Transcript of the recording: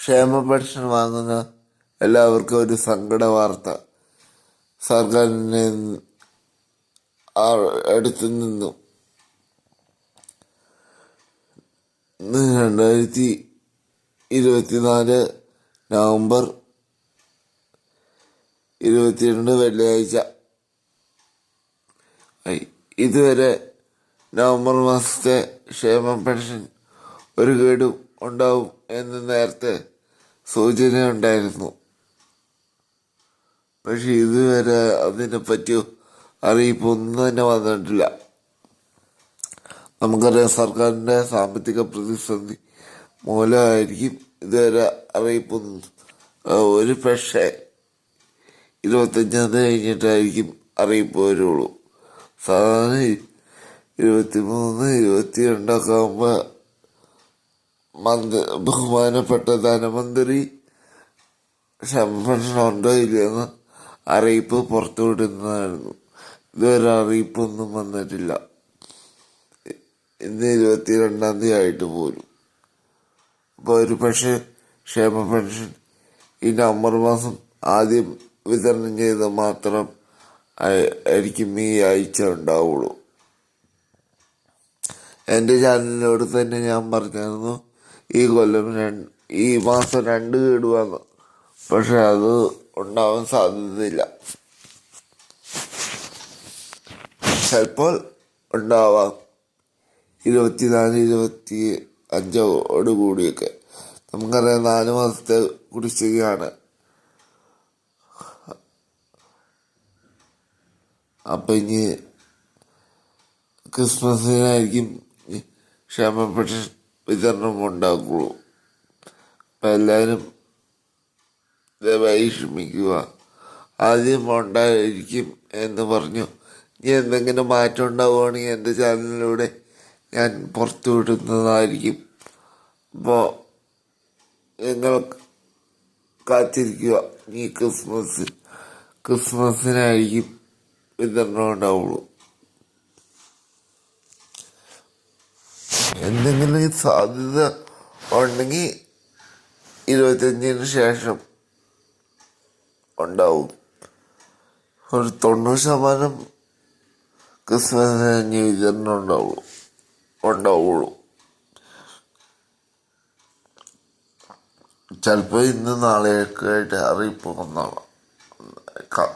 ക്ഷേമ പെൻഷൻ വാങ്ങുന്ന എല്ലാവർക്കും ഒരു സങ്കട വാർത്ത. സർക്കാരിൻ്റെ അടുത്തു നിന്നും 2024 നവംബർ 22 വെള്ളിയാഴ്ച ഇതുവരെ നവംബർ മാസത്തെ ക്ഷേമ പെൻഷൻ ഒരു ഗഡു ഉണ്ടാവും എന്ന് നേരത്തെ സൂചന ഉണ്ടായിരുന്നു. പക്ഷെ ഇതുവരെ അതിനെപ്പറ്റി അറിയിപ്പൊന്നും തന്നെ വന്നിട്ടില്ല. നമുക്കറിയാം, സർക്കാരിൻ്റെ സാമ്പത്തിക പ്രതിസന്ധി മൂലമായിരിക്കും ഇതുവരെ അറിയിപ്പൊന്നും. ഒരു പക്ഷേ 25 കഴിഞ്ഞിട്ടായിരിക്കും അറിയിപ്പ് വരുള്ളൂ. സാധാരണ 23, 22 ആകുമ്പോൾ ബഹുമാനപ്പെട്ട ധനമന്ത്രി ക്ഷേമ പെൻഷൻ ഉണ്ടോ ഇല്ലയെന്ന് അറിയിപ്പ് പുറത്തുവിടുന്നതായിരുന്നു. ഇതുവരെ അറിയിപ്പൊന്നും വന്നിട്ടില്ല. ഇന്ന് 22 ആയിട്ട് പോലും. അപ്പോൾ ഒരു പക്ഷേ ക്ഷേമ പെൻഷൻ ഈ നവംബർ മാസം ആദ്യം വിതരണം ചെയ്ത് മാത്രം ആയിരിക്കും ഈ ആഴ്ച ഉണ്ടാവുള്ളൂ. എൻ്റെ ചാനലിനോട് തന്നെ ഞാൻ പറഞ്ഞായിരുന്നു ഈ മാസം 2 ഗഡുവാണ്. പക്ഷെ അത് ഉണ്ടാവാൻ സാധ്യതയില്ല. ചിലപ്പോൾ ഉണ്ടാവാം 24, 25 കൂടിയൊക്കെ. നമുക്കറിയാം, 4 മാസത്തെ കുടിശ്ശികയാണ്. അപ്പം ഇനി ക്രിസ്മസിനായിരിക്കും ക്ഷേമ പെൻഷൻ വിതരണം ഉണ്ടാകുള്ളൂ. അപ്പം എല്ലാവരും ദയവായി ക്ഷമിക്കുക. ആദ്യം ഉണ്ടായിരിക്കും എന്ന് പറഞ്ഞു. ഇനി എന്തെങ്കിലും മാറ്റം ഉണ്ടാവുകയാണെങ്കിൽ എൻ്റെ ചാനലിലൂടെ ഞാൻ പുറത്തു വിടുന്നതായിരിക്കും. അപ്പോൾ നിങ്ങൾ കാത്തിരിക്കുക. ഈ ക്രിസ്മസിനായിരിക്കും വിതരണം ഉണ്ടാവുള്ളൂ. എന്തെങ്കിലും സാധ്യത ഉണ്ടെങ്കിൽ 25 ശേഷം ഉണ്ടാവും. ഒരു 90% ക്രിസ്മസിന് വിതരണം ഉണ്ടാവുള്ളൂ. ചിലപ്പോൾ ഇന്ന് നാളെയൊക്കെ ആയിട്ട് അറിയിപ്പ് വന്നേക്കാം.